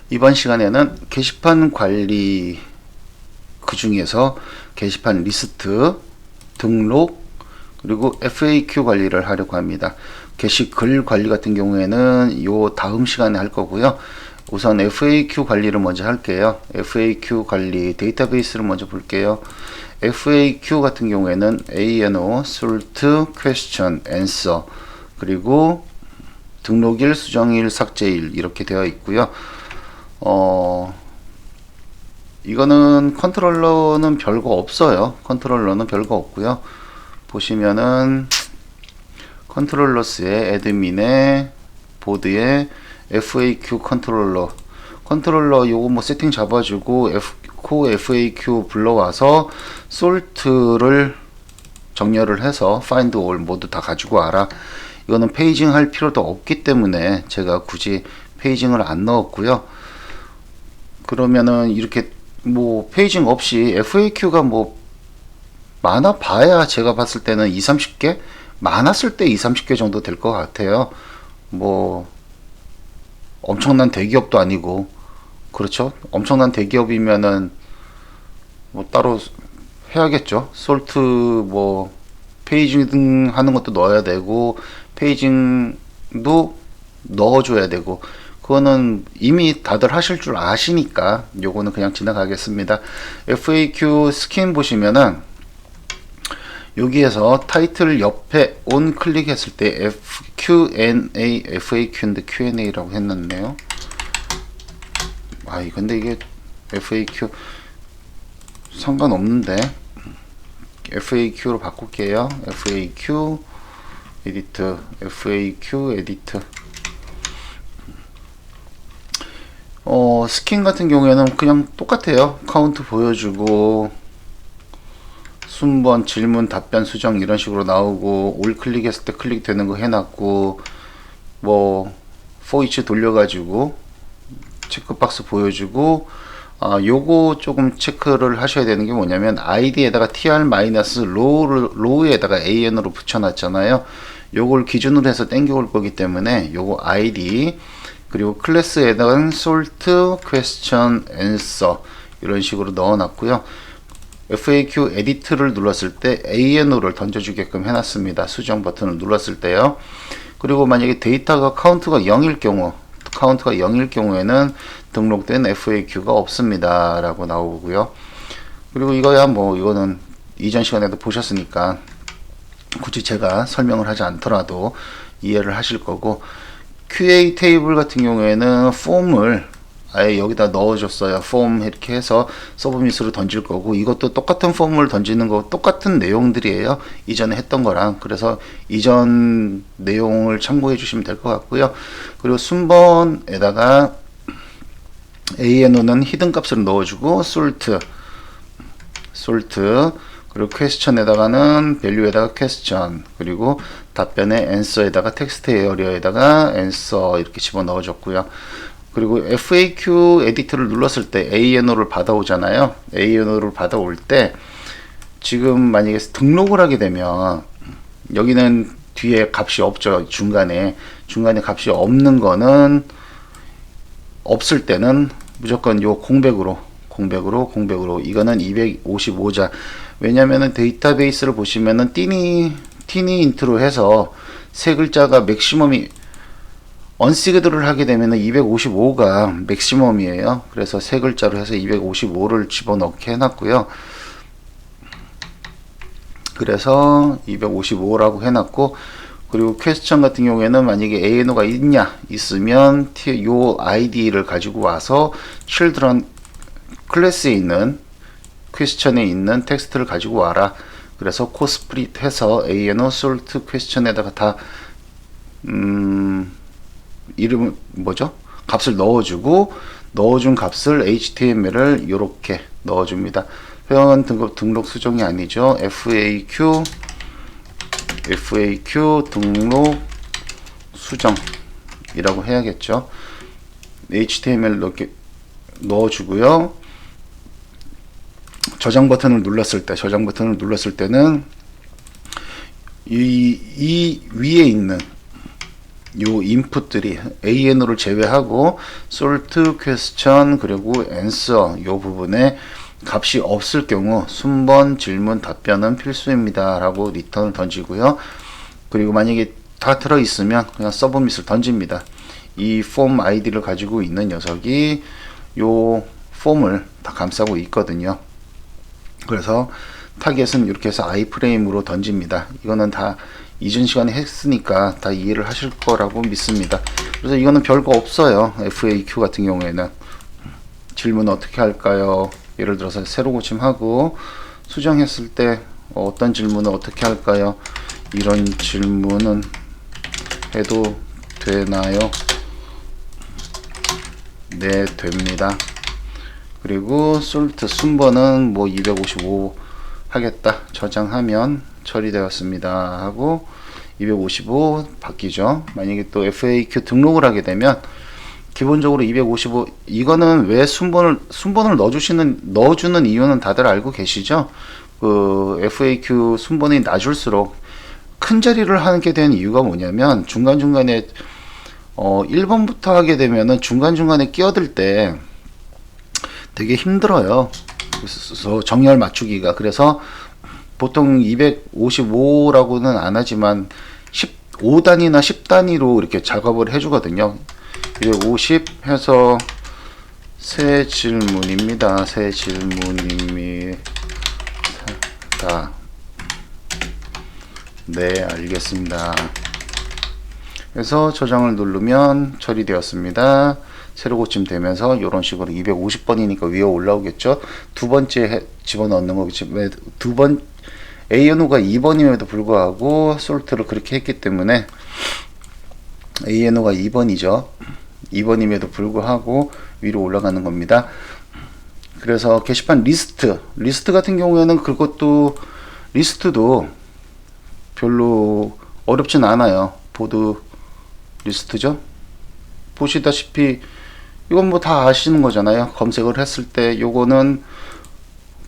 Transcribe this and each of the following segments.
이번 시간에는 게시판 관리, 그 중에서 게시판 리스트, 등록, 그리고 FAQ 관리를 하려고 합니다. 게시글 관리 같은 경우에는 요 다음 시간에 할 거고요. 우선 FAQ 관리를 먼저 할게요. FAQ 관리 데이터베이스를 먼저 볼게요. FAQ 같은 경우에는 ANO, Sort, Question, Answer, 그리고 등록일, 수정일, 삭제일 이렇게 되어 있고요. 이거는 컨트롤러는 별거 없어요. 컨트롤러는 별거 없고요. 보시면은 컨트롤러스의 애드민의 보드에 FAQ 컨트롤러 요거 뭐 세팅 잡아주고 코 FAQ 불러와서 솔트를 정렬을 해서 find all 모두 다 가지고 와라. 이거는 페이징 할 필요도 없기 때문에 제가 굳이 페이징을 안 넣었고요. 그러면은 이렇게 뭐 페이징 없이 FAQ가 뭐 많아 봐야 제가 봤을 때는 2, 30개? 많았을 때 2, 30개 정도 될 것 같아요. 뭐 엄청난 대기업도 아니고, 그렇죠? 엄청난 대기업이면은 뭐 따로 해야겠죠. 솔트 뭐 페이징 하는 것도 넣어야 되고 페이징도 넣어줘야 되고, 그거는 이미 다들 하실 줄 아시니까 요거는 그냥 지나가겠습니다. FAQ 스킨 보시면은 여기에서 타이틀 옆에 온 클릭했을 때 Q&A, FAQ인데 Q&A라고 했었네요. 근데 이게 FAQ 상관없는데 FAQ로 바꿀게요. FAQ 에디트, FAQ 에디트. 스킨 같은 경우에는 그냥 똑같아요. 카운트 보여주고 순번, 질문, 답변, 수정 이런 식으로 나오고, 올 클릭했을 때 클릭되는 거 해놨고, 뭐 for each 돌려가지고 체크박스 보여주고, 요거 조금 체크를 하셔야 되는 게 뭐냐면 id에다가 tr-row에다가 an으로 붙여놨잖아요. 요걸 기준으로 해서 땡겨올 거기 때문에 요거 id, 그리고 클래스에다가 sort, question, answer 이런 식으로 넣어놨고요. FAQ 에디트를 눌렀을 때 ANO를 던져주게끔 해놨습니다. 수정 버튼을 눌렀을 때요. 그리고 만약에 데이터가 카운트가 0일 경우에는 등록된 FAQ가 없습니다 라고 나오고요. 그리고 이거야 뭐 이거는 이전 시간에도 보셨으니까 굳이 제가 설명을 하지 않더라도 이해를 하실 거고, QA 테이블 같은 경우에는 폼을 아예 여기다 넣어줬어요. 폼 이렇게 해서 서브미스로 던질 거고, 이것도 똑같은 폼을 던지는 거 똑같은 내용들이에요. 이전에 했던 거랑. 그래서 이전 내용을 참고해 주시면 될 것 같고요. 그리고 순번에다가 ANO는 히든 값을 넣어주고 sort 그리고 question에다가는 value에다가 question, 그리고 답변에 answer에다가 텍스트 에어리어에다가 answer 이렇게 집어넣어 줬고요. 그리고 FAQ 에디트를 눌렀을 때 ANO를 받아오잖아요. ANO를 받아올 때 지금 만약에 등록을 하게 되면 여기는 뒤에 값이 없죠. 중간에 값이 없는 거는, 없을 때는 무조건 요 공백으로 이거는 255자. 왜냐면은 데이터베이스를 보시면은 티니 인트로 해서 세 글자가 맥시멈이 언시그드를 하게 되면 255가 맥시멈이에요. 그래서 세 글자로 해서 255를 집어넣게 해놨고요. 그래서 255라고 해놨고, 그리고 퀘스천 같은 경우에는 만약에 ANO가 있으면 요 ID를 가지고 와서 children 클래스에 있는 퀘스천에 있는 텍스트를 가지고 와라. 그래서 코스프릿 해서 ANO sort 퀘스천에다가 다 이름 뭐죠? 값을 넣어주고, 넣어준 값을 HTML을 이렇게 넣어줍니다. 회원 등록 수정이 아니죠. FAQ 등록 수정이라고 해야겠죠. HTML 넣어주고요. 저장 버튼을 눌렀을 때는 이 위에 있는 요 인풋들이 ANO를 제외하고 sort, question, 그리고 answer 요 부분에 값이 없을 경우 순번, 질문, 답변은 필수입니다 라고 리턴을 던지고요. 그리고 만약에 다 들어있으면 그냥 서브밋을 던집니다. 이 폼 아이디를 가지고 있는 녀석이 요 폼을 다 감싸고 있거든요. 그래서 타겟은 이렇게 해서 iframe으로 던집니다. 이거는 다 이전 시간에 했으니까 다 이해를 하실 거라고 믿습니다. 그래서 이거는 별거 없어요. FAQ 같은 경우에는 질문 어떻게 할까요? 예를 들어서 새로 고침하고 수정했을 때 어떤 질문을 어떻게 할까요? 이런 질문은 해도 되나요? 네, 됩니다. 그리고 sort 순번은 뭐 255 하겠다. 저장하면 처리되었습니다 하고 255 바뀌죠. 만약에 또 FAQ 등록을 하게 되면 기본적으로 255 이거는 왜 순번을 넣어주는 이유는 다들 알고 계시죠? 그 FAQ 순번이 낮을수록 큰 자리를 하게 된 이유가 뭐냐면 중간중간에 1번부터 하게 되면은 중간중간에 끼어들 때 되게 힘들어요. 그래서 정렬 맞추기가. 그래서 보통 255라고는 안 하지만 15단위나 10단위로 이렇게 작업을 해주거든요. 250 해서 새 질문입니다. 새 질문입니다. 네, 알겠습니다. 그래서 저장을 누르면 처리되었습니다. 새로 고침되면서 이런 식으로 250번이니까 위에 올라오겠죠. 두 번째 집어넣는 거겠지. 왜 ANO가 2번임에도 불구하고 솔트를 그렇게 했기 때문에 ANO가 2번이죠. 2번임에도 불구하고 위로 올라가는 겁니다. 그래서 게시판 리스트 같은 경우에는 그것도 리스트도 별로 어렵진 않아요. 보드 리스트죠. 보시다시피 이건 뭐 다 아시는 거잖아요. 검색을 했을 때 요거는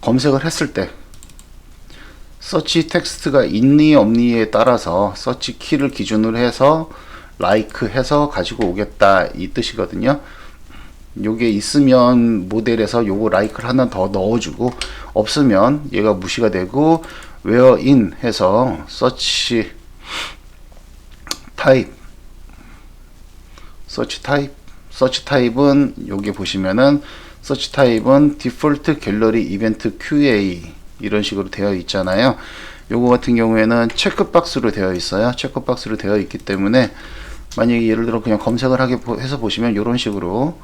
검색을 했을 때 서치 텍스트가 있니 없니에 따라서 서치 키를 기준으로 해서 like 해서 가지고 오겠다 이 뜻이거든요. 요게 있으면 모델에서 요거 like를 하나 더 넣어주고 없으면 얘가 무시가 되고 where in 해서 서치 타입은 여기 보시면은 서치 타입은 디폴트 갤러리 이벤트 QA 이런 식으로 되어 있잖아요. 요거 같은 경우에는 체크박스로 되어 있어요. 체크박스로 되어 있기 때문에 만약에 예를 들어 그냥 검색을 하게 해서 보시면 요런 식으로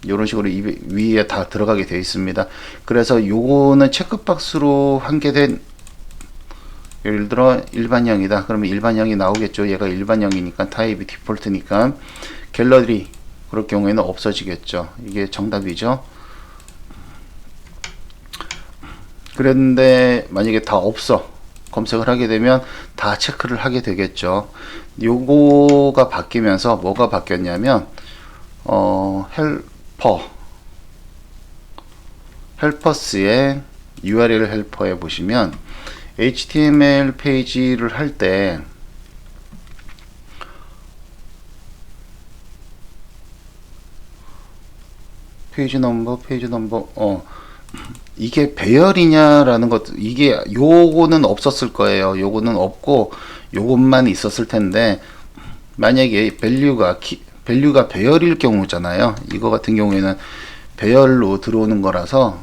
위에 다 들어가게 되어 있습니다. 그래서 요거는 체크박스로 한 게 된 예를 들어 일반형이다. 그러면 일반형이 나오겠죠. 얘가 일반형이니까 타입이 디폴트니까 갤러리 그럴 경우에는 없어지겠죠. 이게 정답이죠. 그런데 만약에 다 없어 검색을 하게 되면 다 체크를 하게 되겠죠. 요거가 바뀌면서 뭐가 바뀌었냐면 헬퍼스의 URL 헬퍼에 보시면 HTML 페이지를 할 때 페이지 넘버 이게 배열이냐라는 것 이게 요거는 없었을 거예요. 요거는 없고 요것만 있었을 텐데 만약에 밸류가 배열일 경우잖아요. 이거 같은 경우에는 배열로 들어오는 거라서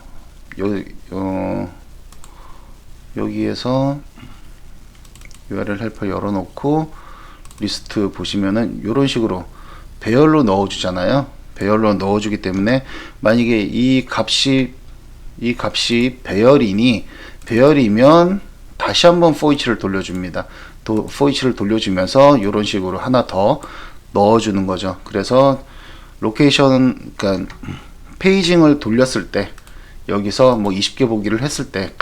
여기에서 URL 헬퍼 열어놓고 리스트 보시면은 이런 식으로 배열로 넣어주잖아요. 배열로 넣어주기 때문에 만약에 이 값이 배열이면 다시 한번 fo이치를 돌려줍니다. 또 fo이치를 돌려주면서 이런 식으로 하나 더 넣어주는 거죠. 그래서 로케이션 그러니까 페이징을 돌렸을 때 여기서 뭐 20개 보기를 했을 때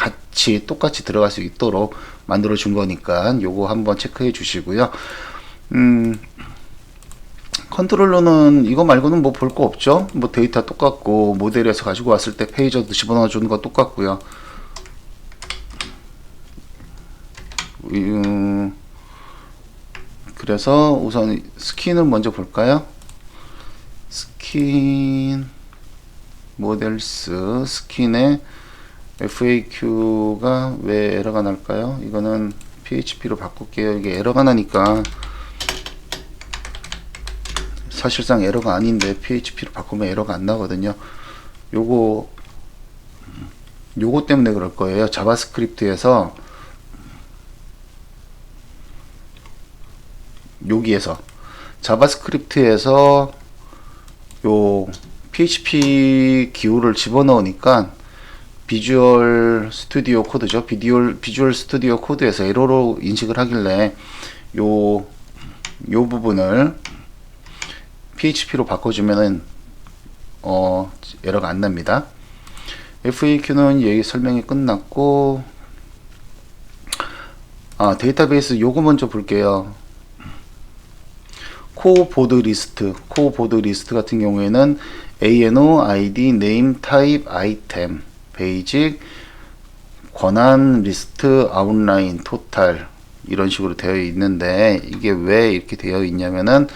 똑같이 들어갈 수 있도록 만들어 준 거니까 요거 한번 체크해 주시고요. 컨트롤러는 이거 말고는 뭐 볼 거 없죠. 뭐 데이터 똑같고 모델에서 가지고 왔을 때 페이저도 집어넣어 주는 거 똑같고요. 그래서 우선 스킨을 먼저 볼까요? 스킨 모델스 스킨의 FAQ가 왜 에러가 날까요? 이거는 PHP로 바꿀게요. 이게 에러가 나니까 사실상 에러가 아닌데 PHP로 바꾸면 에러가 안 나거든요. 요거 때문에 그럴 거예요. 자바스크립트에서 여기에서 자바스크립트에서 요 PHP 기호를 집어넣으니까 비주얼 스튜디오 코드죠. 비주얼 스튜디오 코드에서 에러로 인식을 하길래 요 부분을 PHP로 바꿔주면은 에러가 안 납니다. FAQ는 얘기 설명이 끝났고, 데이터베이스 요거 먼저 볼게요. 코어 보드 리스트 같은 경우에는 ANO, ID, name, type, item, 베이직, 권한, 리스트, 아웃라인, 토탈 이런 식으로 되어 있는데 이게 왜 이렇게 되어 있냐면은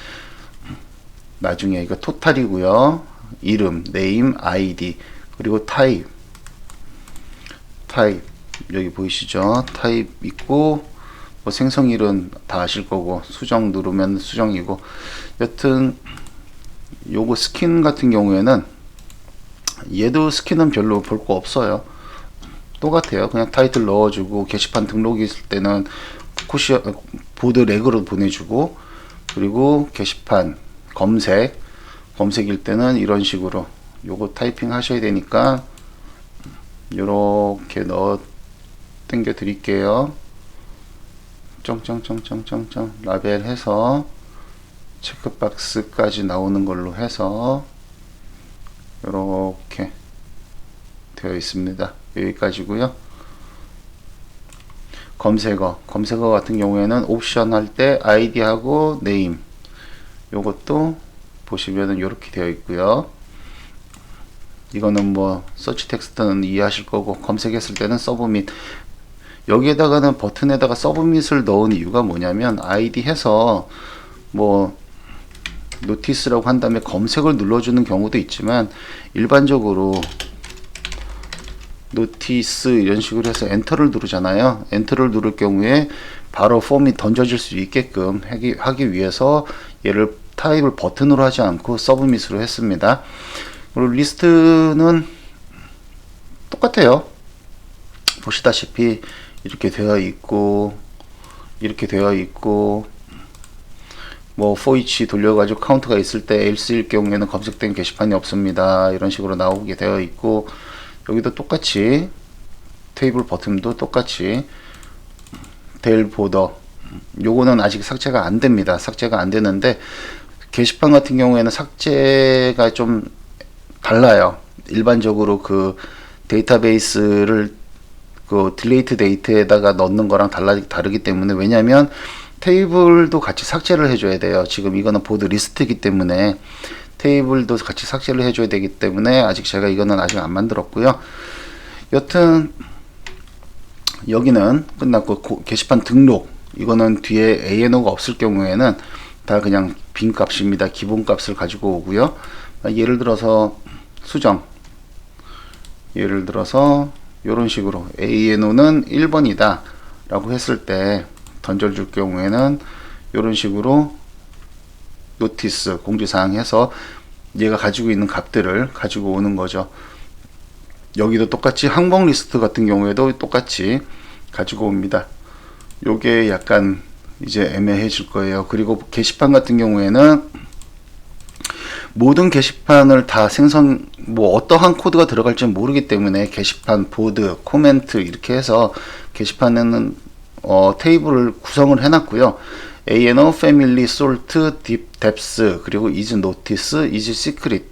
나중에 이거 토탈이고요. 이름, name, ID 그리고 type 여기 보이시죠? type 있고 뭐 생성일은 다 아실 거고 수정 누르면 수정이고 여튼 요거 스킨 같은 경우에는 얘도 스킨은 별로 볼 거 없어요. 똑같아요. 그냥 타이틀 넣어주고 게시판 등록이 있을 때는 보드 렉으로 보내주고 그리고 게시판 검색일 때는 이런 식으로 요거 타이핑 하셔야 되니까 요렇게 당겨 드릴게요. 쩡쩡쩡쩡쩡 라벨 해서 체크박스까지 나오는 걸로 해서 이렇게 되어 있습니다. 여기까지고요. 검색어 같은 경우에는 옵션 할 때 아이디하고 네임 요것도 보시면은 이렇게 되어 있고요. 이거는 뭐 서치 텍스트는 이해하실 거고 검색했을 때는 서브밋 여기에다가는 버튼에다가 서브밋을 넣은 이유가 뭐냐면 아이디 해서 뭐 노티스라고 한 다음에 검색을 눌러주는 경우도 있지만 일반적으로 노티스 이런 식으로 해서 엔터를 누르잖아요. 엔터를 누를 경우에 바로 폼이 던져질 수 있게끔 하기 위해서 얘를 타입을 버튼으로 하지 않고 서브밋으로 했습니다. 그리고 리스트는 똑같아요. 보시다시피 이렇게 되어 있고 뭐 for each 돌려가지고 카운트가 있을 때 else일 경우에는 검색된 게시판이 없습니다. 이런 식으로 나오게 되어 있고 여기도 똑같이 테이블 버튼도 똑같이 델 보더 요거는 아직 삭제가 안 됩니다. 삭제가 안 되는데 게시판 같은 경우에는 삭제가 좀 달라요. 일반적으로 그 데이터베이스를 그 딜레이트 데이트에다가 넣는 거랑 다르기 때문에 왜냐면 테이블도 같이 삭제를 해줘야 돼요. 지금 이거는 보드 리스트이기 때문에 테이블도 같이 삭제를 해줘야 되기 때문에 아직 제가 이거는 아직 안 만들었고요. 여튼 여기는 끝났고 게시판 등록 이거는 뒤에 ANO가 없을 경우에는 다 그냥 빈 값입니다. 기본 값을 가지고 오고요. 예를 들어서 수정 예를 들어서 이런 식으로 ANO는 1번이다 라고 했을 때 던져줄 경우에는 이런 식으로 노티스 공지사항 해서 얘가 가지고 있는 값들을 가지고 오는 거죠. 여기도 똑같이 항목 리스트 같은 경우에도 똑같이 가지고 옵니다. 요게 약간 이제 애매해질 거예요. 그리고 게시판 같은 경우에는 모든 게시판을 다 뭐 어떠한 코드가 들어갈지 모르기 때문에 게시판, 보드, 코멘트 이렇게 해서 게시판에는 테이블을 구성을 해놨고요. ANO, Family, Sort, Deep, Depth, 그리고 Is Notice, Is Secret.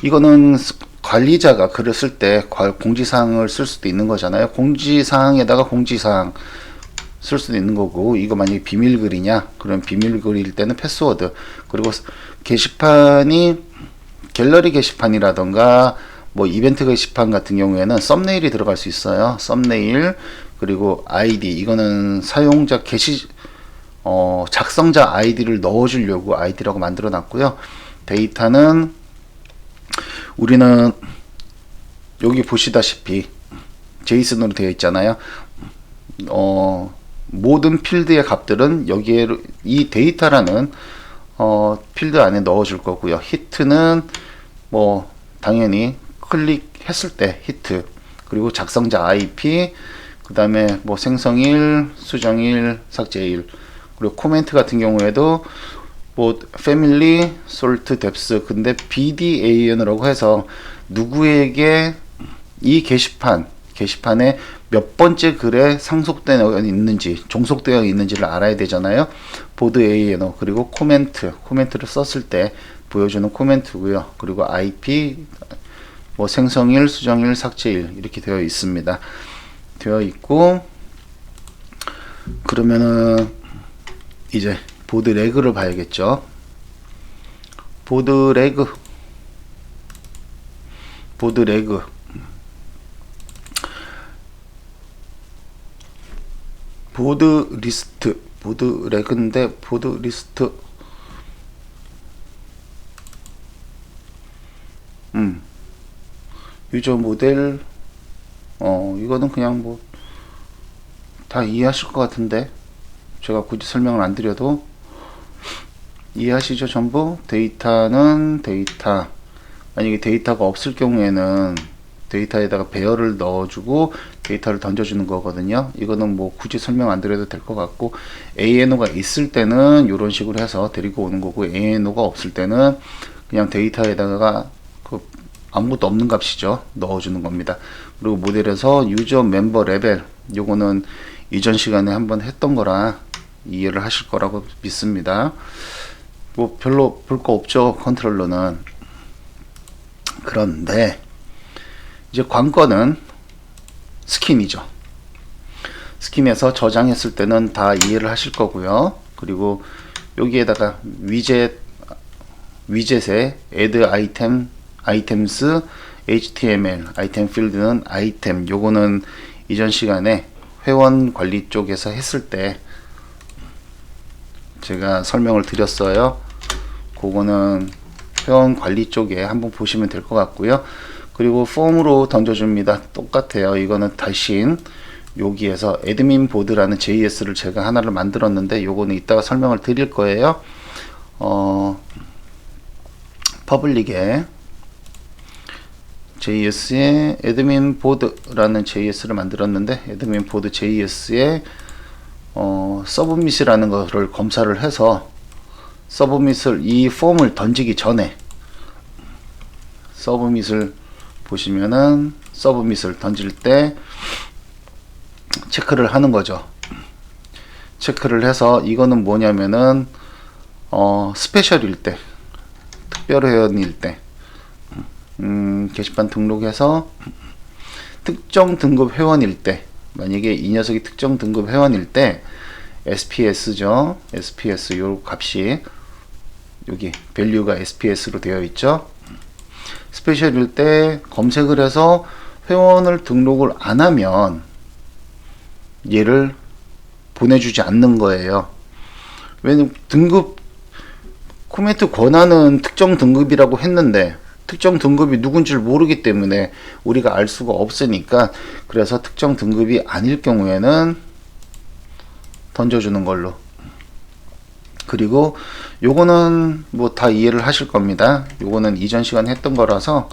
이거는 관리자가 글을 쓸 때 공지사항을 쓸 수도 있는 거잖아요. 공지사항에다가 공지사항 쓸 수도 있는 거고, 이거 만약에 비밀글이냐? 그럼 비밀글일 때는 패스워드. 그리고 게시판이 갤러리 게시판이라던가 뭐 이벤트 게시판 같은 경우에는 썸네일이 들어갈 수 있어요. 썸네일 그리고 아이디 이거는 사용자 게시 작성자 아이디를 넣어주려고 아이디라고 만들어 놨고요. 데이터는 우리는 여기 보시다시피 제이슨으로 되어 있잖아요. 모든 필드의 값들은 여기에 이 데이터라는 필드 안에 넣어줄 거고요. 히트는 뭐 당연히 클릭했을 때 히트, 그리고 작성자 IP, 그 다음에 뭐 생성일, 수정일, 삭제일, 그리고 코멘트 같은 경우에도 뭐 패밀리, 솔트, 뎁스, 근데 BDAN이라고 해서 누구에게 이 게시판에 몇 번째 글에 상속되어 있는지, 종속되어 있는지를 알아야 되잖아요. 보드 ANO, 그리고 코멘트를 썼을 때 보여주는 코멘트고요. 그리고 IP, 뭐 생성일, 수정일, 삭제일 이렇게 되어 있습니다. 되어 있고, 그러면은 이제 보드 레그를 봐야겠죠. 보드 레그 보드 리스트, 보드 레그인데 보드 리스트, 유저 모델, 이거는 그냥 뭐 다 이해하실 것 같은데 제가 굳이 설명을 안 드려도 이해하시죠? 전부. 데이터는 데이터, 만약에 데이터가 없을 경우에는 데이터에다가 배열을 넣어주고 데이터를 던져주는 거거든요. 이거는 뭐 굳이 설명 안 드려도 될 것 같고, ANO가 있을 때는 이런 식으로 해서 데리고 오는 거고, ANO가 없을 때는 그냥 데이터에다가 아무것도 없는 값이죠, 넣어주는 겁니다. 그리고 모델에서 유저 멤버 레벨, 요거는 이전 시간에 한번 했던 거라 이해를 하실 거라고 믿습니다. 뭐 별로 볼 거 없죠, 컨트롤러는. 그런데 이제 관건은 스킨이죠. 스킨에서 저장했을 때는 다 이해를 하실 거고요. 그리고 여기에다가 위젯에 add item, items, html, 아이템 필드는 아이템, 요거는 이전 시간에 회원 관리 쪽에서 했을 때 제가 설명을 드렸어요. 그거는 회원 관리 쪽에 한번 보시면 될 것 같고요. 그리고 폼으로 던져줍니다. 똑같아요. 이거는 대신 여기에서 애드민 보드라는 JS를 제가 하나를 만들었는데 요거는 이따가 설명을 드릴 거예요. 퍼블릭에 JS에 애드민 보드라는 JS를 만들었는데, 애드민 보드 JS에 서브밋이라는 것을 검사를 해서 서브밋을, 이 폼을 던지기 전에 서브밋을 보시면은 서브밋을 던질 때 체크를 하는 거죠. 체크를 해서 이거는 뭐냐면은 스페셜일 때, 특별 회원일 때, 게시판 등록해서 특정 등급 회원일 때, 만약에 이 녀석이 특정 등급 회원일 때 SPS죠. SPS 요 값이 여기 밸류가 SPS로 되어 있죠. 스페셜일 때 검색을 해서 회원을 등록을 안 하면 얘를 보내주지 않는 거예요. 왜냐면 등급 코멘트 권한은 특정 등급이라고 했는데 특정 등급이 누군지를 모르기 때문에 우리가 알 수가 없으니까, 그래서 특정 등급이 아닐 경우에는 던져주는 걸로. 그리고 요거는 뭐 다 이해를 하실 겁니다. 요거는 이전 시간 했던 거라서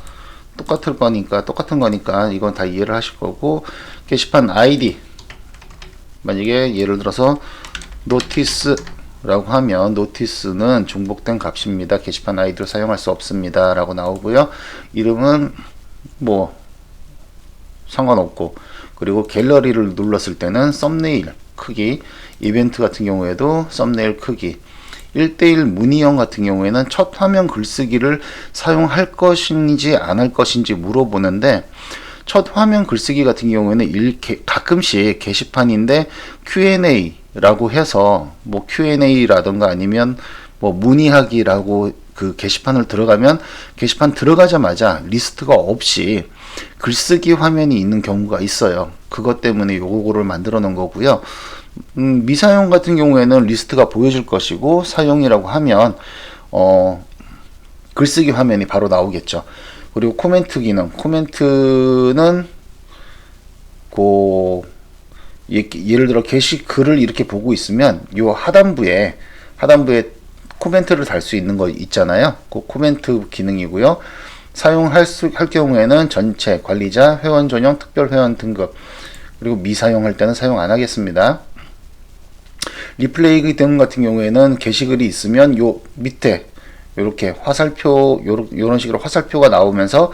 똑같은 거니까 이건 다 이해를 하실 거고, 게시판 아이디, 만약에 예를 들어서 노티스라고 하면 노티스는 중복된 값입니다. 게시판 아이디로 사용할 수 없습니다 라고 나오고요. 이름은 뭐 상관없고, 그리고 갤러리를 눌렀을 때는 썸네일 크기, 이벤트 같은 경우에도 썸네일 크기, 1:1 문의형 같은 경우에는 첫 화면 글쓰기를 사용할 것인지 안 할 것인지 물어보는데, 첫 화면 글쓰기 같은 경우에는 가끔씩 게시판인데 Q&A라고 해서 뭐 Q&A라던가 아니면 뭐 문의하기라고 그 게시판을 들어가면 게시판 들어가자마자 리스트가 없이 글쓰기 화면이 있는 경우가 있어요. 그것 때문에 요거를 만들어 놓은 거고요. 미사용 같은 경우에는 리스트가 보여줄 것이고, 사용이라고 하면 글쓰기 화면이 바로 나오겠죠. 그리고 코멘트 기능, 코멘트는 예를 들어 게시글을 이렇게 보고 있으면 요 하단부에 코멘트를 달 수 있는 거 있잖아요. 그 코멘트 기능이고요. 사용할 경우에는 전체, 관리자, 회원 전용, 특별 회원 등급, 그리고 미사용할 때는 사용 안 하겠습니다. 리플레이 기능 같은 경우에는 게시글이 있으면 요 밑에 이렇게 화살표, 요런 식으로 화살표가 나오면서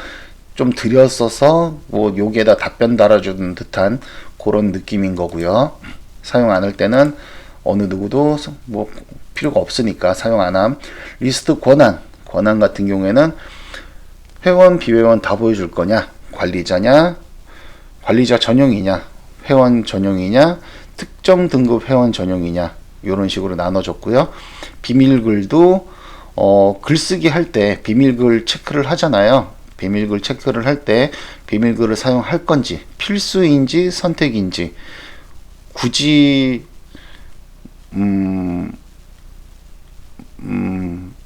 좀 들여서서 뭐 여기에다 답변 달아주는 듯한 그런 느낌인 거고요. 사용 안 할 때는 어느 누구도 뭐 필요가 없으니까 사용 안 함. 리스트 권한 같은 경우에는 회원, 비회원 다 보여줄 거냐, 관리자냐, 관리자 전용이냐, 회원 전용이냐, 특정 등급 회원 전용이냐, 이런 식으로 나눠줬고요. 비밀글도 글쓰기 할 때 비밀글 체크를 하잖아요. 비밀글 체크를 할 때 비밀글을 사용할 건지, 필수인지 선택인지, 굳이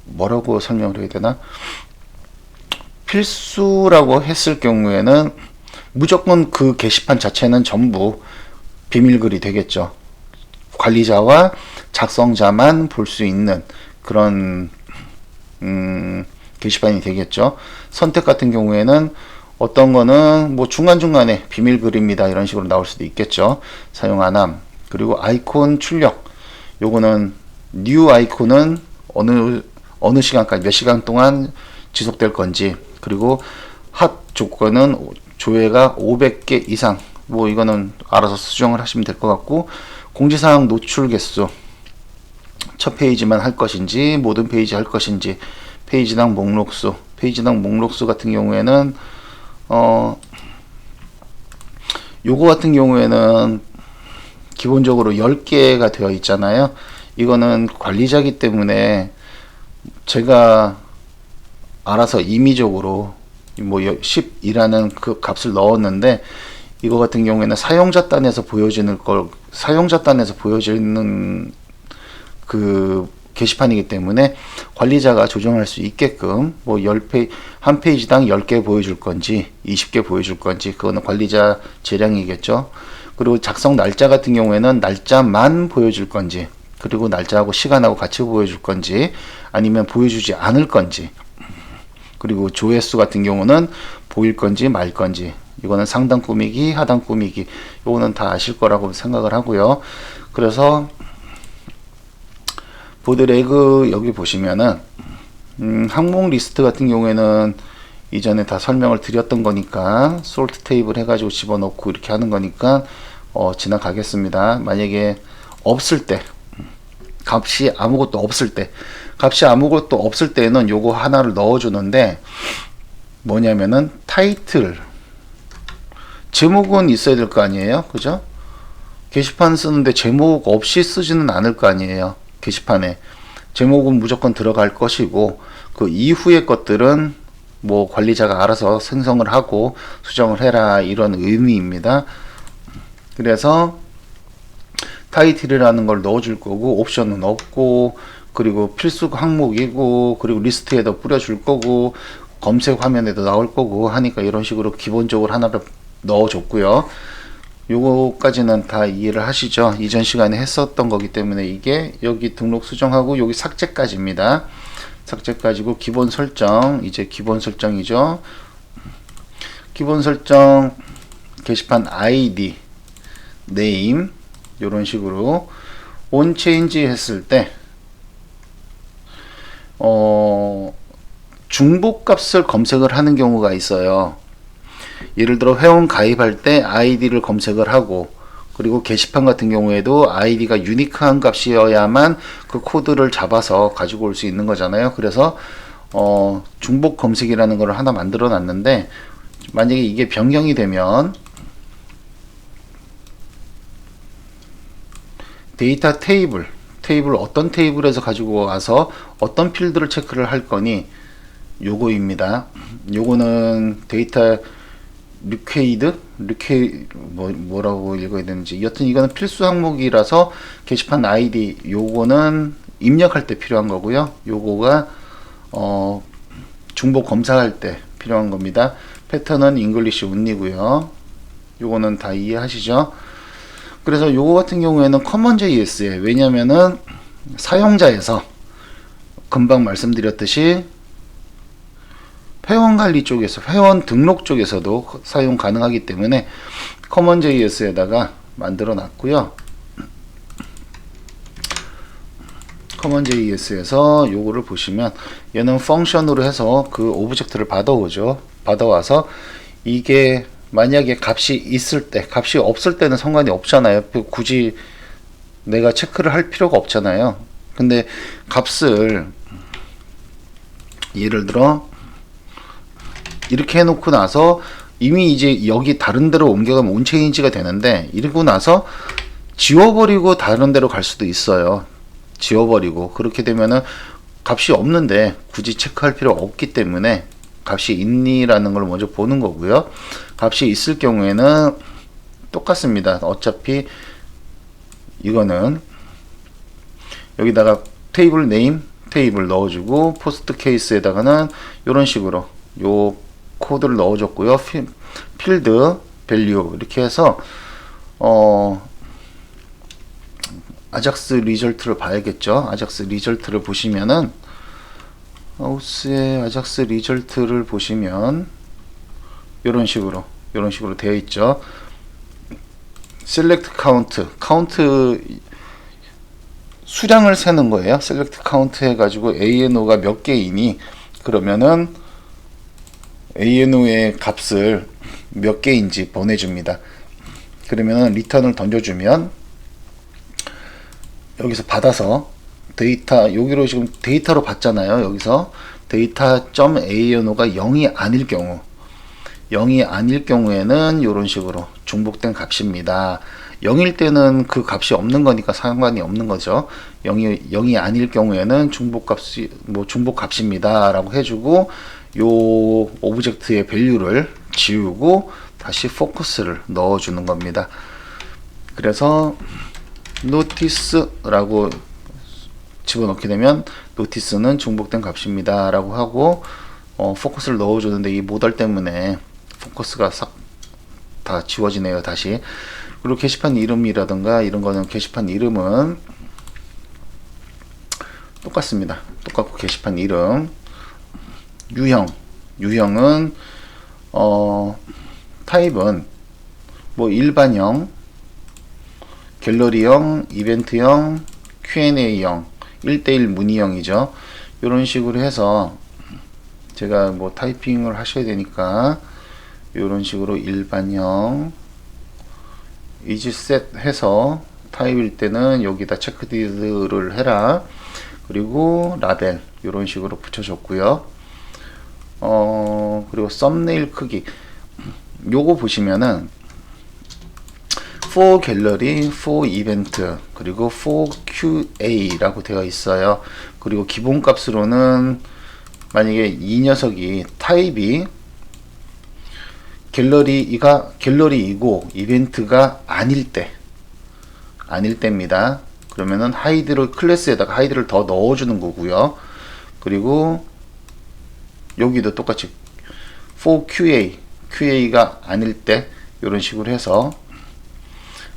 뭐라고 설명을 해야 되나? 필수라고 했을 경우에는 무조건 그 게시판 자체는 전부 비밀글이 되겠죠. 관리자와 작성자만 볼 수 있는 그런 게시판이 되겠죠. 선택 같은 경우에는 어떤 거는 뭐 중간중간에 비밀글입니다 이런 식으로 나올 수도 있겠죠. 사용 안함. 그리고 아이콘 출력, 요거는 뉴 아이콘은 어느 시간까지 몇 시간 동안 지속될 건지, 그리고 핫 조건은 조회가 500개 이상, 뭐 이거는 알아서 수정을 하시면 될 것 같고, 공지사항 노출 개수, 첫 페이지만 할 것인지 모든 페이지 할 것인지, 페이지당 목록수 같은 경우에는 요거 같은 경우에는 기본적으로 10개가 되어 있잖아요. 이거는 관리자기 때문에 제가 알아서 임의적으로 뭐 10이라는 그 값을 넣었는데, 이거 같은 경우에는 사용자 단에서 보여지는 그 게시판이기 때문에 관리자가 조정할 수 있게끔 뭐 한 페이지당 10개 보여줄 건지 20개 보여줄 건지, 그거는 관리자 재량이겠죠. 그리고 작성 날짜 같은 경우에는 날짜만 보여줄 건지, 그리고 날짜하고 시간하고 같이 보여줄 건지, 아니면 보여주지 않을 건지, 그리고 조회수 같은 경우는 보일 건지 말 건지, 이거는 상단 꾸미기, 하단 꾸미기, 이거는 다 아실 거라고 생각을 하고요. 그래서 보드 레그 여기 보시면은 항목 리스트 같은 경우에는 이전에 다 설명을 드렸던 거니까 솔트 테이블 해가지고 집어넣고 이렇게 하는 거니까 지나가겠습니다. 만약에 없을 때, 값이 아무것도 없을 때는 요거 하나를 넣어주는데, 뭐냐면은 타이틀, 제목은 있어야 될 거 아니에요, 그죠? 게시판 쓰는데 제목 없이 쓰지는 않을 거 아니에요. 게시판에 제목은 무조건 들어갈 것이고, 그 이후의 것들은 뭐 관리자가 알아서 생성을 하고 수정을 해라, 이런 의미입니다. 그래서 타이틀이라는 걸 넣어줄 거고, 옵션은 없고, 그리고 필수 항목이고, 그리고 리스트에다 뿌려줄 거고, 검색 화면에도 나올 거고 하니까 이런 식으로 기본적으로 하나를 넣어줬고요. 요거까지는 다 이해를 하시죠? 이전 시간에 했었던 거기 때문에. 이게 여기 등록 수정하고 여기 삭제까지입니다. 삭제까지고, 기본 설정, 이제 기본 설정이죠. 기본 설정, 게시판 아이디, 네임, 요런 식으로 온 체인지 했을 때 중복 값을 검색을 하는 경우가 있어요. 예를 들어 회원 가입할 때 아이디를 검색을 하고, 그리고 게시판 같은 경우에도 아이디가 유니크한 값이어야만 그 코드를 잡아서 가지고 올 수 있는 거잖아요. 그래서 중복 검색이라는 걸 하나 만들어 놨는데, 만약에 이게 변경이 되면 데이터 테이블 어떤 테이블에서 가지고 와서 어떤 필드를 체크를 할 거니, 요거입니다. 요거는 데이터 뭐라고 읽어야 되는지, 여튼 이거는 필수 항목이라서 게시판 아이디 요거는 입력할 때 필요한 거고요. 요거가 중복 검사할 때 필요한 겁니다. 패턴은 잉글리시 온리고요. 요거는 다 이해하시죠? 그래서 요거 같은 경우에는 커먼JS에, 왜냐면은 사용자에서 금방 말씀드렸듯이 회원관리 쪽에서, 회원 등록 쪽에서도 사용 가능하기 때문에 커먼JS에다가 만들어 놨고요. 커먼JS에서 요거를 보시면 얘는 펑션으로 해서 그 오브젝트를 받아오죠. 받아와서 이게 만약에 값이 있을 때, 값이 없을 때는 상관이 없잖아요. 굳이 내가 체크를 할 필요가 없잖아요. 근데 값을 예를 들어 이렇게 해놓고 나서 이미 이제 여기 다른 데로 옮겨가면 온체인지가 되는데, 이러고 나서 지워버리고 다른 데로 갈 수도 있어요. 지워버리고. 그렇게 되면은 값이 없는데 굳이 체크할 필요가 없기 때문에 값이 있니라는 걸 먼저 보는 거고요. 값이 있을 경우에는 똑같습니다. 어차피 이거는 여기다가 테이블 네임 테이블 넣어주고, 포스트 케이스에다가는 이런 식으로 요 코드를 넣어줬고요. 필드 밸류 이렇게 해서 아작스 리절트를 봐야겠죠. 아작스 리절트를 보시면은, 하우스의 아작스 리절트를 보시면 이런 식으로 되어 있죠. 셀렉트 카운트 수량을 세는 거예요. 셀렉트 카운트 해가지고 ANO가 몇 개이니, 그러면은 ANO의 값을 몇 개인지 보내줍니다. 그러면은 리턴을 던져주면 여기서 받아서 데이터, 여기로 지금 데이터로 받잖아요. 여기서 데이터.ANO가 0이 아닐 경우에는 이런 식으로 중복된 값입니다. 0일 때는 그 값이 없는 거니까 상관이 없는 거죠. 0이 아닐 경우에는 중복값입니다 라고 해주고, 요 오브젝트의 밸류를 지우고 다시 포커스를 넣어주는 겁니다. 그래서 노티스라고 집어넣게 되면 노티스는 중복된 값입니다 라고 하고 포커스를 넣어주는데, 이 모달 때문에 포커스가 싹 다 지워지네요. 다시. 그리고 게시판 이름이라든가 이런 거는, 게시판 이름은 똑같습니다. 똑같고, 게시판 이름 유형은 타입은 뭐 일반형, 갤러리형, 이벤트형, Q&A형, 1대1 문의형이죠. 이런 식으로 해서 제가 뭐 타이핑을 하셔야 되니까 이런 식으로 일반형 이지셋 해서, 타입일 때는 여기다 체크디드를 해라. 그리고 라벨 이런 식으로 붙여줬고요. 그리고 썸네일 크기 요거 보시면은 for 갤러리, for 이벤트, 그리고 for QA라고 되어 있어요. 그리고 기본 값으로는 만약에 이 녀석이 타입이 갤러리이고 이벤트가 아닐 때입니다. 그러면은 클래스에다가 하이드를 더 넣어주는 거고요. 그리고 여기도 똑같이 for QA가 아닐 때 이런 식으로 해서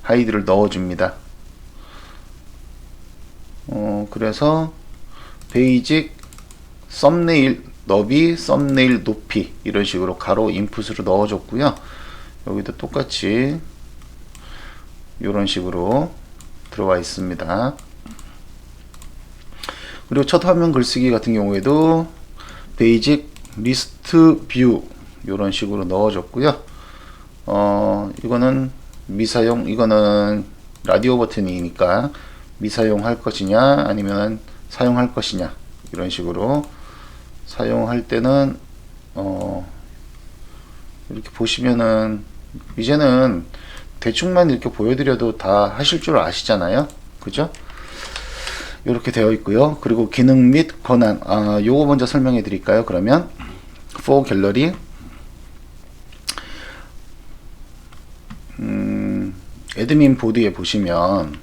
하이드를 넣어줍니다. 그래서 베이직 썸네일 너비, 썸네일 높이 이런 식으로 가로 인풋으로 넣어줬고요. 여기도 똑같이 이런 식으로 들어와 있습니다. 그리고 첫 화면 글쓰기 같은 경우에도 베이직 리스트 뷰 이런 식으로 넣어줬고요. 이거는 미사용, 이거는 라디오 버튼이니까 미사용할 것이냐 아니면 사용할 것이냐, 이런 식으로 사용할 때는 이렇게 보시면은 이제는 대충만 이렇게 보여드려도 다 하실 줄 아시잖아요. 그죠? 이렇게 되어 있고요. 그리고 기능 및 권한, 요거 먼저 설명해 드릴까요? 그러면 for 갤러리 애드민 보드에 보시면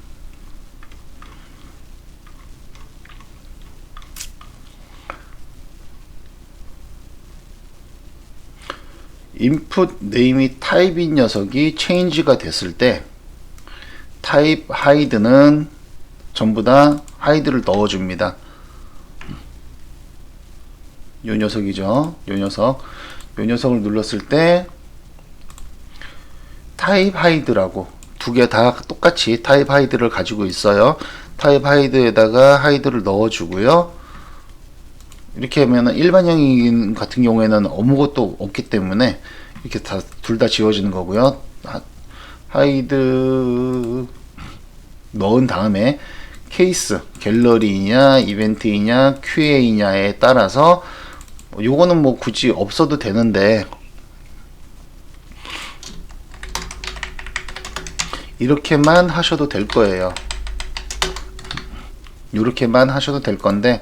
인풋 네임이 타입인 녀석이 체인지가 됐을 때 타입 하이드는 전부 다 하이드를 넣어줍니다. 요 녀석이죠. 요 녀석을 눌렀을 때 타입 하이드라고 두 개 다 똑같이 타입 하이드를 가지고 있어요. 타입 하이드에다가 하이드를 넣어주고요. 이렇게 하면 일반형인 같은 경우에는 아무것도 없기 때문에 이렇게 둘 다 지워지는 거고요. 하이드 넣은 다음에 케이스, 갤러리냐, 이벤트이냐, QA냐에 따라서 요거는 뭐 굳이 없어도 되는데 이렇게만 하셔도 될 거예요. 이렇게만 하셔도 될 건데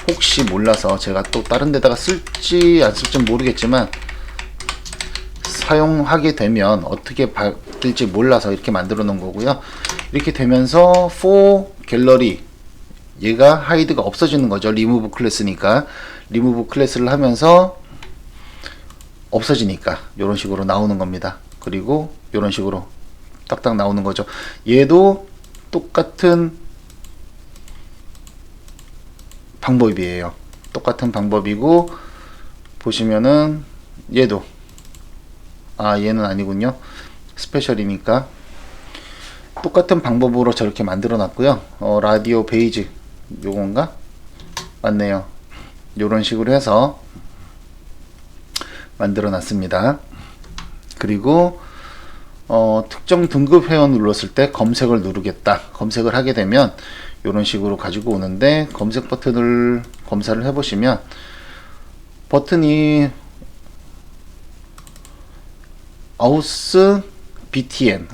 혹시 몰라서 제가 또 다른 데다가 쓸지 안 쓸지 모르겠지만 사용하게 되면 어떻게 바뀔지 몰라서 이렇게 만들어 놓은 거고요. 이렇게 되면서 for 갤러리 얘가 하이드가 없어지는 거죠. 리무브 클래스니까 리무브 클래스를 하면서 없어지니까 이런 식으로 나오는 겁니다. 그리고 이런 식으로 딱딱 나오는 거죠. 얘도 똑같은 방법이에요. 똑같은 방법이고 보시면은 얘도 얘는 아니군요. 스페셜이니까 똑같은 방법으로 저렇게 만들어 놨고요. 라디오 베이지 요건가? 맞네요. 요런 식으로 해서 만들어 놨습니다. 그리고 특정 등급 회원 눌렀을 때 검색을 누르겠다. 검색을 하게 되면 이런 식으로 가지고 오는데 검색 버튼을 검사를 해보시면 버튼이 아우스 BTN을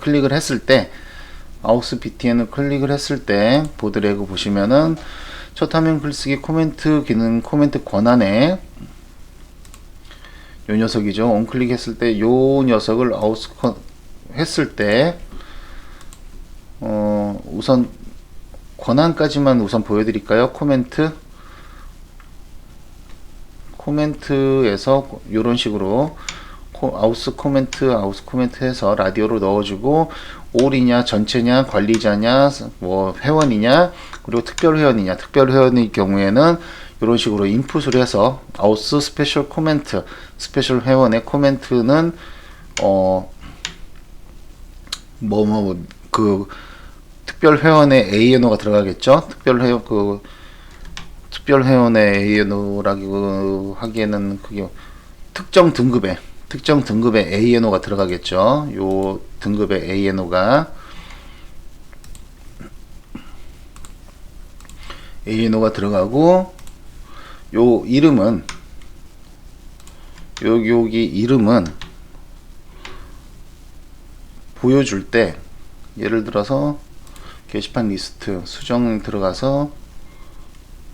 클릭을 했을 때 보드래그 보시면은 첫 화면 글쓰기 코멘트 기능 코멘트 권한에 요 녀석이죠. on클릭 했을 때 요 녀석을 아우스 했을 때 우선 권한까지만 우선 보여드릴까요? 코멘트에서 이런 식으로 아우스 코멘트 해서 라디오로 넣어주고 올이냐 전체냐 관리자냐 뭐 회원이냐 그리고 특별 회원일 경우에는 이런 식으로 인풋을 해서 아우스 스페셜 코멘트 스페셜 회원의 코멘트는 그 특별 회원의 ANO가 들어가겠죠. 특별 회원의 ANO라고 하기에는 그게 특정 등급의 ANO가 들어가겠죠. 요 등급의 ANO가 들어가고 요 이름은 여기 이름은 보여줄 때 예를 들어서 게시판 리스트 수정 들어가서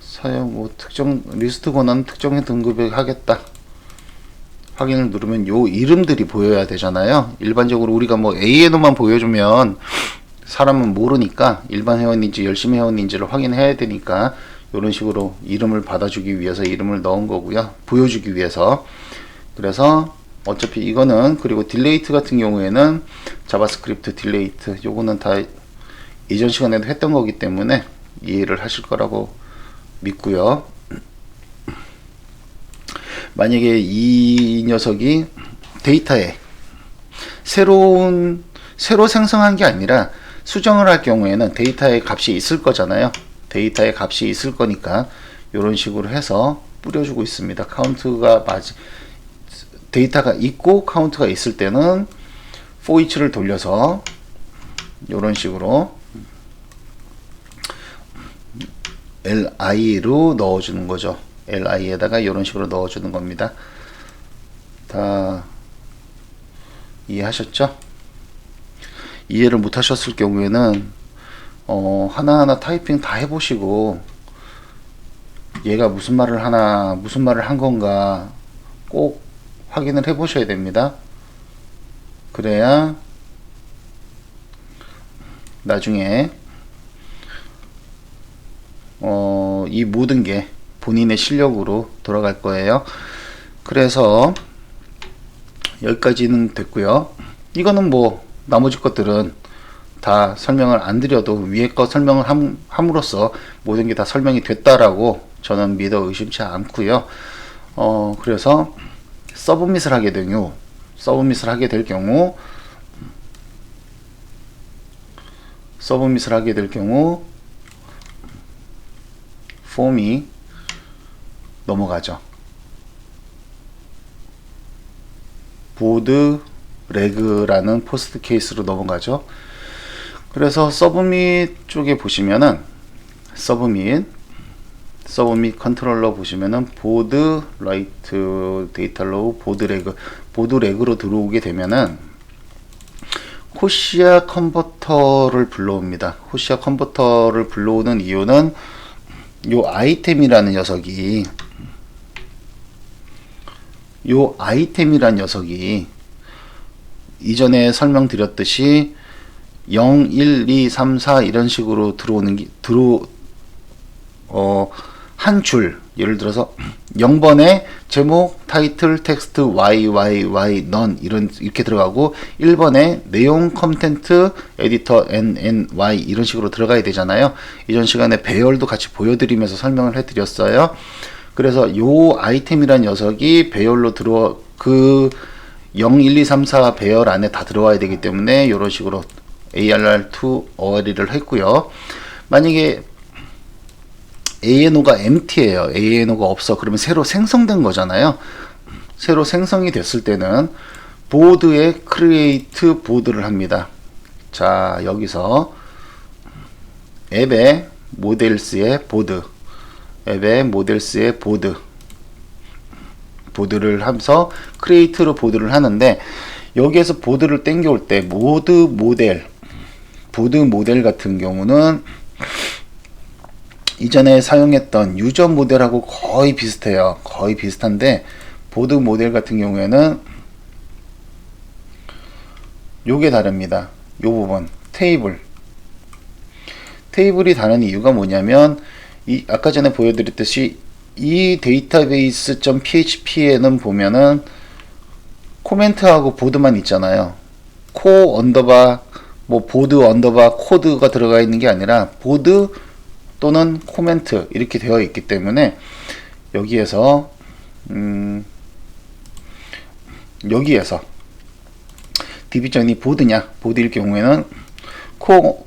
사용 특정 리스트 권한 특정 등급에 하겠다 확인을 누르면 요 이름들이 보여야 되잖아요. 일반적으로 우리가 뭐 ANO만 보여주면 사람은 모르니까 일반 회원인지 열심히 회원인지를 확인해야 되니까 이런 식으로 이름을 받아주기 위해서 이름을 넣은 거고요. 보여주기 위해서. 그래서 어차피 이거는 그리고 딜레이트 같은 경우에는 자바스크립트 딜레이트 요거는 다 이전 시간에도 했던 거기 때문에 이해를 하실 거라고 믿고요. 만약에 이 녀석이 데이터에 새로 생성한 게 아니라 수정을 할 경우에는 데이터에 값이 있을 거잖아요. 데이터에 값이 있을 거니까 이런 식으로 해서 뿌려주고 있습니다. 데이터가 있고 카운트가 있을 때는 for each를 돌려서 이런 식으로 li로 넣어주는 거죠. li에다가 이런 식으로 넣어주는 겁니다. 다 이해하셨죠? 이해를 못 하셨을 경우에는 하나하나 타이핑 다 해보시고 얘가 무슨 말을 한 건가 꼭 확인을 해 보셔야 됩니다. 그래야 나중에 이 모든 게 본인의 실력으로 돌아갈 거예요. 그래서 여기까지는 됐고요. 이거는 뭐 나머지 것들은 다 설명을 안 드려도 위에 거 설명을 함으로써 모든 게 다 설명이 됐다라고 저는 믿어 의심치 않고요. 그래서 서브밋을 하게 될 경우 폼이 넘어가죠. 보드 레그라는 포스트 케이스로 넘어가죠. 그래서 서브밋 쪽에 보시면은 서브밋 컨트롤러 보시면은 보드 라이트 데이터 로우 보드 레그로 들어오게 되면은 호시아 컨버터를 불러옵니다. 호시아 컨버터를 불러오는 이유는 요 아이템이라는 녀석이 이전에 설명드렸듯이 0, 1, 2, 3, 4 이런 식으로 들어오는 게 한 줄, 예를 들어서 0번에 제목, 타이틀, 텍스트, none 이렇게 들어가고 1번에 내용, 컨텐트, 에디터, ny 이런 식으로 들어가야 되잖아요. 이전 시간에 배열도 같이 보여드리면서 설명을 해드렸어요. 그래서 요 아이템이란 녀석이 배열로 0, 1, 2, 3, 4 배열 안에 다 들어와야 되기 때문에 이런 식으로 ARR2 어리를 했고요. 만약에 ANO가 empty예요. ANO가 없어. 그러면 새로 생성된 거잖아요. 새로 생성이 됐을 때는 보드에 create 보드를 합니다. 자, 여기서 앱의 모델스의 보드를 하면서 create로 보드를 하는데, 여기에서 보드를 땡겨올 때 보드 모델 같은 경우는 이전에 사용했던 유저 모델하고 거의 비슷해요. 거의 비슷한데 보드 모델 같은 경우에는 요게 다릅니다. 요 부분 테이블이 다른 이유가 뭐냐면, 아까 전에 보여드렸듯이 이 데이터베이스.php에는 보면은 코멘트하고 보드만 있잖아요. 코 언더바 보드 언더바 코드가 들어가 있는 게 아니라 보드 또는 코멘트 이렇게 되어 있기 때문에 여기에서 디비전이 보드일 경우에는 코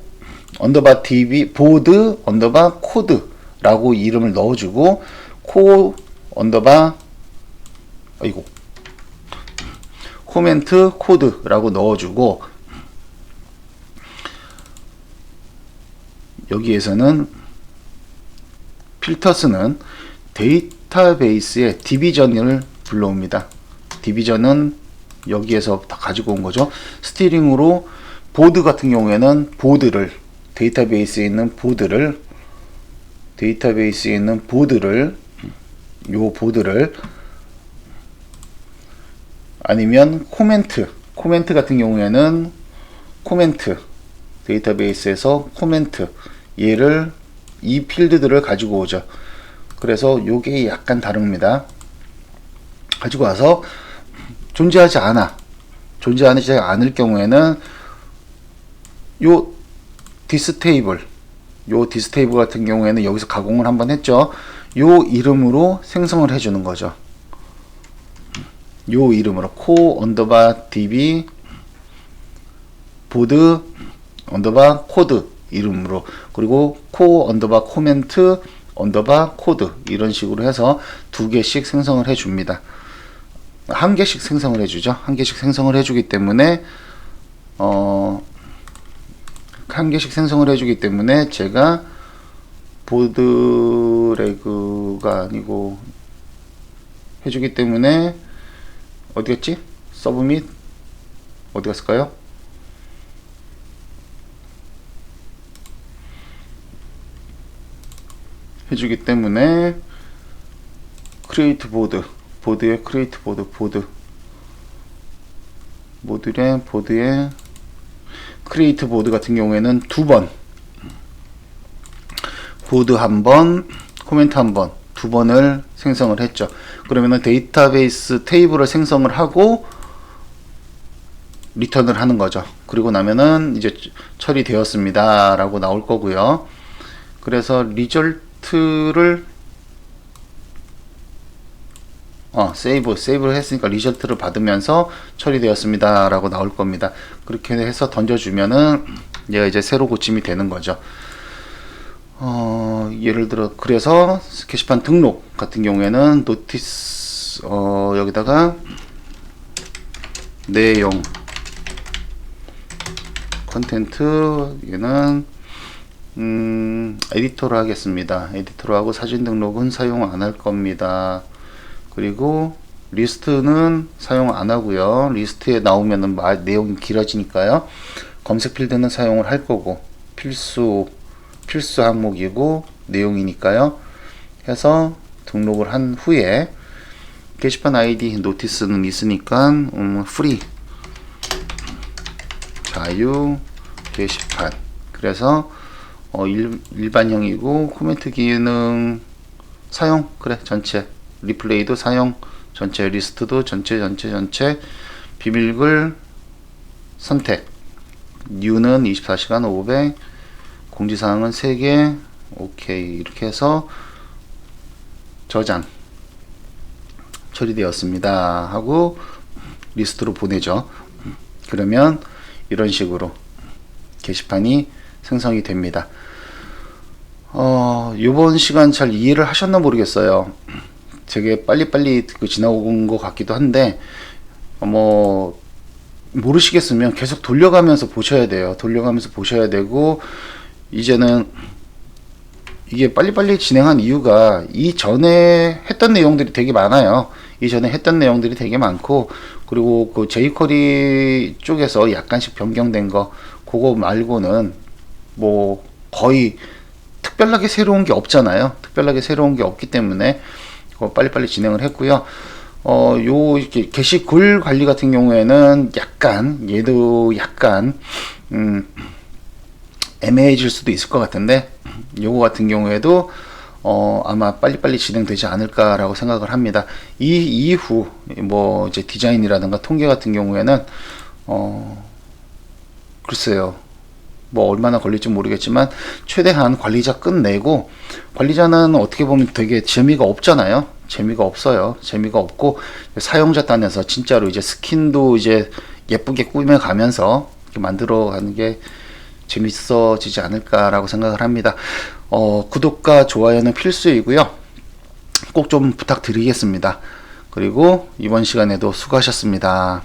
언더바 db 보드 언더바 코드라고 이름을 넣어주고, 코 언더바 코멘트 코드라고 넣어주고, 여기에서는 필터스는 데이터베이스의 디비전을 불러옵니다. 디비전은 여기에서 다 가지고 온 거죠. 스티링으로 보드 같은 경우에는 데이터베이스에 있는 보드를 아니면 코멘트 같은 경우에는 데이터베이스에서 얘를 이 필드들을 가지고 오죠. 그래서 요게 약간 다릅니다. 가지고 와서 존재하지 않을 경우에는 요 디스테이블 같은 경우에는 여기서 가공을 한번 했죠. 요 이름으로 생성을 해주는 거죠. 요 이름으로 코 언더바 db 보드 언더바 코드 이름으로, 그리고 코 언더바 코멘트 언더바 코드 이런 식으로 해서 2개씩 생성을 해줍니다. 1개씩 생성을 해주죠. 1개씩 생성을 해주기 때문에 1개씩 생성을 해주기 때문에 제가 보드 레그가 아니고 해주기 때문에 어디 갔지? 서브밋 어디 갔을까요? 해주기 때문에 크리에이트 보드에 크리에이트 보드 모듈의 보드에 크리에이트 보드 같은 경우에는 2번, 보드 1번, 코멘트 1번, 2번을 생성을 했죠. 그러면은 데이터베이스 테이블을 생성을 하고 리턴을 하는 거죠. 그리고 나면은 이제 처리되었습니다 라고 나올 거고요. 그래서 리절트를 세이브를 했으니까 리절트를 받으면서 처리되었습니다 라고 나올 겁니다. 그렇게 해서 던져주면은 얘가 이제 새로 고침이 되는 거죠. 예를 들어 그래서 게시판 등록 같은 경우에는 노티스 여기다가 내용 컨텐트 얘는 에디터로 하겠습니다. 에디터로 하고 사진 등록은 사용 안 할 겁니다. 그리고 리스트는 사용 안 하고요. 리스트에 나오면은 내용이 길어지니까요. 검색 필드는 사용을 할 거고 필수 항목이고 내용이니까요. 해서 등록을 한 후에 게시판 아이디 노티스는 있으니까 프리 자유 게시판 그래서 일반형이고 코멘트 기능 사용 그래 전체 리플레이도 사용 전체 리스트도 전체 비밀글 선택 뉴는 24시간 500 공지사항은 3개 오케이 이렇게 해서 저장 처리되었습니다 하고 리스트로 보내죠. 그러면 이런 식으로 게시판이 생성이 됩니다. 요번 시간 잘 이해를 하셨나 모르겠어요. 되게 빨리빨리 지나온 것 같기도 한데 모르시겠으면 계속 돌려가면서 보셔야 돼요. 돌려가면서 보셔야 되고 이제는 이게 빨리빨리 진행한 이유가 이전에 했던 내용들이 되게 많아요. 이전에 했던 내용들이 되게 많고 그리고 그 jQuery 쪽에서 약간씩 변경된 거 그거 말고는 뭐 거의 특별하게 새로운 게 없잖아요. 특별하게 새로운 게 없기 때문에 빨리빨리 진행을 했고요. 요 이렇게 게시글 관리 같은 경우에는 얘도 약간 애매해질 수도 있을 것 같은데 요거 같은 경우에도 아마 빨리빨리 진행되지 않을까라고 생각을 합니다. 이 이후 뭐 이제 디자인이라든가 통계 같은 경우에는 글쎄요. 뭐 얼마나 걸릴지 모르겠지만 최대한 관리자 끝내고 관리자는 어떻게 보면 되게 재미가 없잖아요. 재미가 없어요. 재미가 없고 사용자 단에서 진짜로 이제 스킨도 이제 예쁘게 꾸며가면서 만들어가는 게 재밌어지지 않을까라고 생각을 합니다. 구독과 좋아요는 필수이고요. 꼭 좀 부탁드리겠습니다. 그리고 이번 시간에도 수고하셨습니다.